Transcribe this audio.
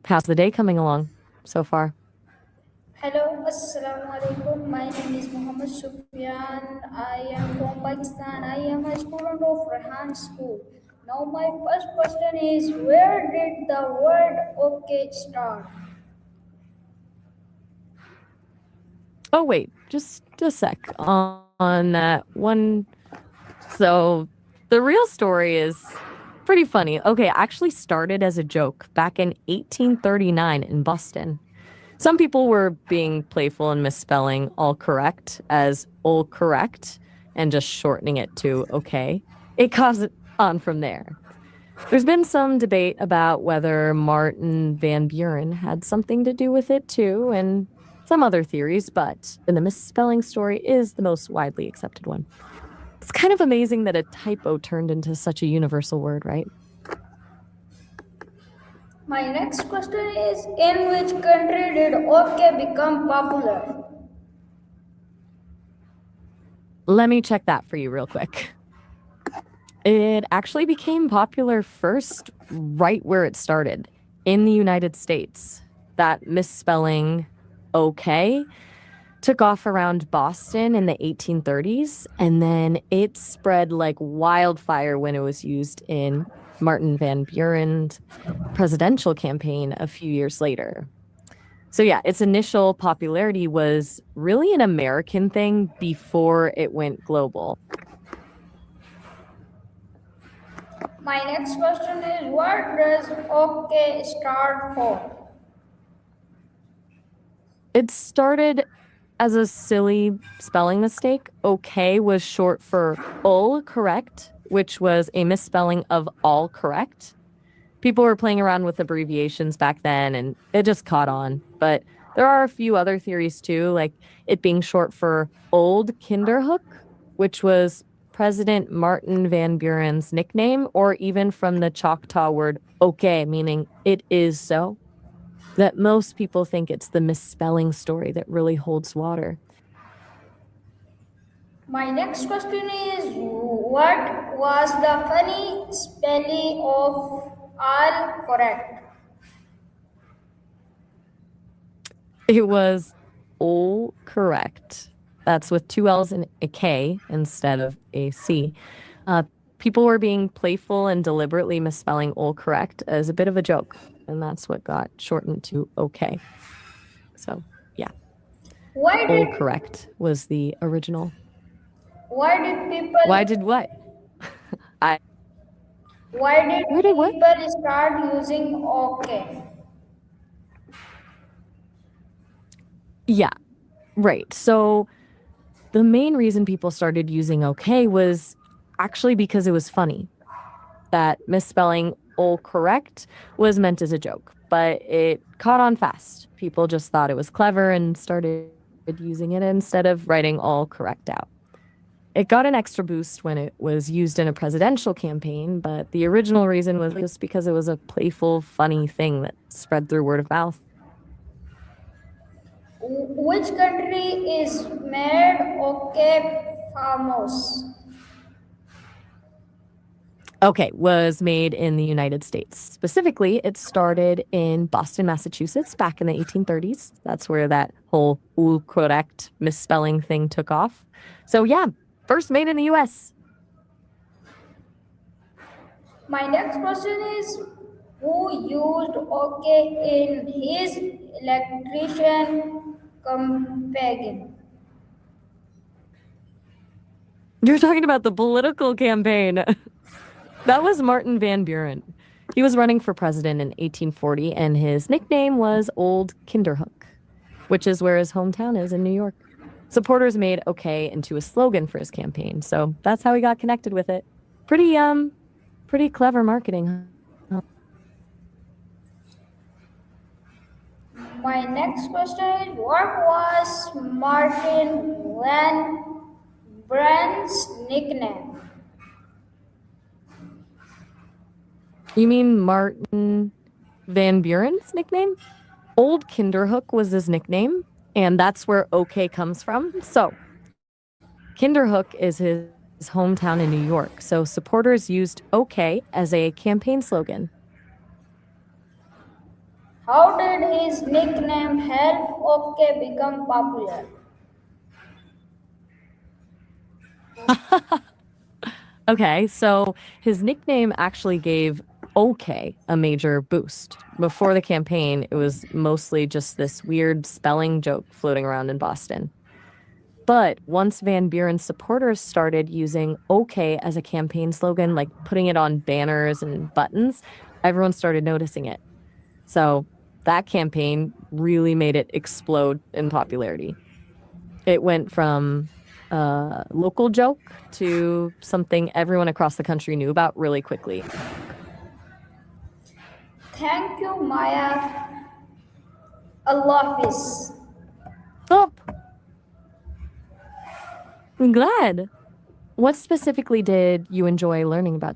How's the day coming along so far? Hello, Assalamu alaikum. My name is Muhammad Sufyan. I am from Pakistan. I am a student of Rehan School. Now, my first question is where did the word okay start? Oh, wait, just a sec on that one. So the real story is pretty funny. Okay, actually started as a joke back in 1839 in Boston. Some people were being playful and misspelling all correct as all correct and just shortening it to okay. It caused on from there. There's been some debate about whether Martin Van Buren had something to do with it too, and some other theories, but the misspelling story is the most widely accepted one. It's kind of amazing that a typo turned into such a universal word, right? My next question is in which country did okay become popular? Let me check that for you real quick. It actually became popular first right where it started, in the United States. That misspelling okay took off around Boston in the 1830s, and then it spread like wildfire when it was used in Martin Van Buren's presidential campaign a few years later. So yeah, its initial popularity was really an American thing before it went global. My next question is what does okay start for? It started as a silly spelling mistake. Okay was short for all correct, which was a misspelling of all correct. People were playing around with abbreviations back then and it just caught on. But there are a few other theories too, like it being short for Old Kinderhook, which was President Martin Van Buren's nickname, or even from the Choctaw word okay, meaning it is so. That most people think it's the misspelling story that really holds water. My next question is what was the funny spelling of all correct? It was all correct. That's with two L's and a K instead of a C. People were being playful and deliberately misspelling all correct as a bit of a joke, and that's what got shortened to okay. So, yeah, Why all did correct was the original. why did Why people did what? I why did Why did what? people start using okay? Yeah, right. So the main reason people started using okay was actually because it was funny. That misspelling all correct was meant as a joke, but it caught on fast. People just thought it was clever and started using it instead of writing all correct out. It got an extra boost when it was used in a presidential campaign, but the original reason was just because it was a playful, funny thing that spread through word of mouth. Which country is made okay famous? Okay, was made in the United States. Specifically, it started in Boston, Massachusetts back in the 1830s. That's where that whole correct misspelling thing took off. So yeah, first made in the US. My next question is who used okay in his electrician campaign? You're talking about the political campaign. That was Martin Van Buren. He was running for president in 1840, and his nickname was Old Kinderhook, which is where his hometown is in New York. Supporters made okay into a slogan for his campaign, so that's how he got connected with it. Pretty clever marketing, huh? My next question is what was Martin Van Buren's nickname? You mean Martin Van Buren's nickname? Old Kinderhook was his nickname, and that's where OK comes from. So, Kinderhook is his hometown in New York, so supporters used OK as a campaign slogan. How did his nickname help OK become popular? Okay, so his nickname actually gave OK a major boost. Before the campaign, it was mostly just this weird spelling joke floating around in Boston. But once Van Buren's supporters started using OK as a campaign slogan, like putting it on banners and buttons, everyone started noticing it. So that campaign really made it explode in popularity. It went from a local joke to something everyone across the country knew about really quickly. Thank you, Maya. Allah Hafiz. Oh, I'm glad. What specifically did you enjoy learning about